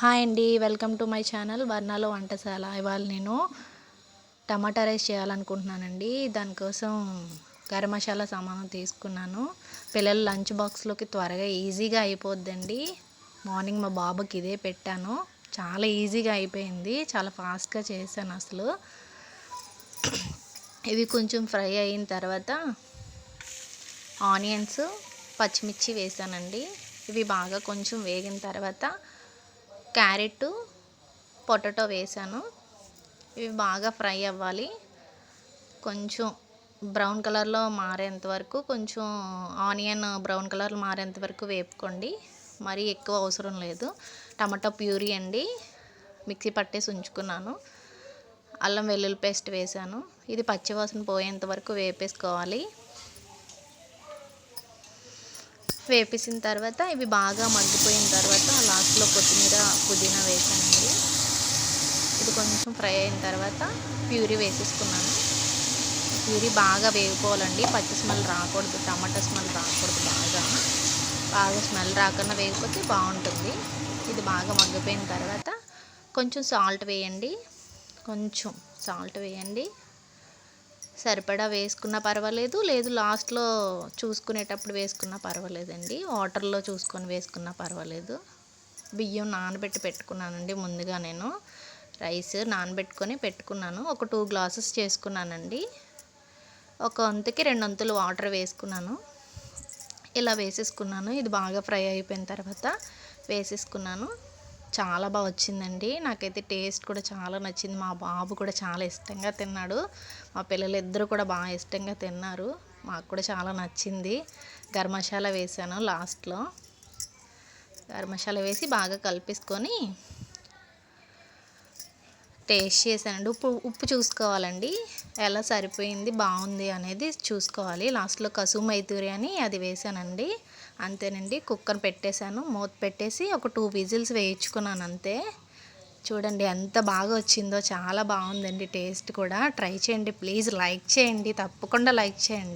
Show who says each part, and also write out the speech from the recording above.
Speaker 1: Hi అండి, welcome to my channel వర్ణాలో వంటశాల. ఇవాళ నేను టమాటా రైస్ చేయాలనుకుంటున్నానండి. దానికోసం గరం మసాలా సామాను తీసుకున్నాను. పిల్లల లంచ్ బాక్స్లోకి త్వరగా ఈజీగా అయిపోద్దండి. మార్నింగ్ మా బాబుకి ఇదే పెట్టాను. చాలా ఈజీగా అయిపోయింది, చాలా ఫాస్ట్గా చేశాను అసలు. ఇవి కొంచెం ఫ్రై అయిన తర్వాత ఆనియన్స్, పచ్చిమిర్చి వేసానండి. ఇవి బాగా కొంచెం వేగిన తర్వాత క్యారెట్, పొటాటో వేసాను. ఇవి బాగా ఫ్రై అవ్వాలి. కొంచెం బ్రౌన్ కలర్లో మారేంత వరకు, కొంచెం ఆనియన్ బ్రౌన్ కలర్ మారేంత వరకు వేపుకోండి. మరీ ఎక్కువ అవసరం లేదు. టమాటా ప్యూరీ అండి, మిక్సీ పట్టేసి ఉంచుకున్నాను. అల్లం వెల్లుల్లి పేస్ట్ వేసాను. ఇది పచ్చివాసన పోయేంత వరకు వేపేసుకోవాలి. వేపేసిన తర్వాత ఇవి బాగా మగ్గిపోయిన తర్వాత లాస్ట్లో కొత్తిమీర, పుదీనా వేసానండి. ఇది కొంచెం ఫ్రై అయిన తర్వాత ప్యూరీ వేసేసుకున్నాను. ప్యూరీ బాగా వేగిపోవాలండి, పచ్చి స్మెల్ రాకూడదు, టమాటా స్మెల్ రాకూడదు. బాగా స్మెల్ రాకుండా వేగిపోతే బాగుంటుంది. ఇది బాగా మగ్గిపోయిన తర్వాత కొంచెం సాల్ట్ వేయండి. సరిపడా వేసుకున్నా పర్వాలేదు, లేదు లాస్ట్లో చూసుకునేటప్పుడు వేసుకున్నా పర్వాలేదండి. వాటర్లో చూసుకొని వేసుకున్నా పర్వాలేదు. బియ్యం నానబెట్టి పెట్టుకున్నానండి ముందుగా. నేను రైస్ నానబెట్టుకొని పెట్టుకున్నాను. ఒక 2 గ్లాసెస్ చేసుకున్నానండి. ఒక వంతుకి 2 వంతులు వాటర్ వేసుకున్నాను. ఇలా వేసేసుకున్నాను. ఇది బాగా ఫ్రై అయిపోయిన తర్వాత వేసేసుకున్నాను. చాలా బాగా వచ్చిందండి. నాకైతే టేస్ట్ కూడా చాలా నచ్చింది. మా బాబు కూడా చాలా ఇష్టంగా తిన్నాడు. మా పిల్లలు ఇద్దరు కూడా బాగా ఇష్టంగా తిన్నారు. మాకు కూడా చాలా నచ్చింది. గరం మసాలా వేసాను లాస్ట్లో. గరం మసాలా వేసి బాగా కలిపేసుకొని టేస్ట్ చేశానండి. ఉప్పు చూసుకోవాలండి, ఎలా సరిపోయింది, బాగుంది అనేది చూసుకోవాలి. లాస్ట్లో కసూరి మేథి అని అది వేసానండి. అంతేనండి. కుక్కర్ పెట్టేశాను, మూత పెట్టేసి ఒక 2 విజిల్స్ వేయించుకున్నాను అంతే. చూడండి ఎంత బాగా వచ్చిందో, చాలా బాగుందండి. టేస్ట్ కూడా ట్రై చేయండి ప్లీజ్. లైక్ చేయండి, తప్పకుండా లైక్ చేయండి.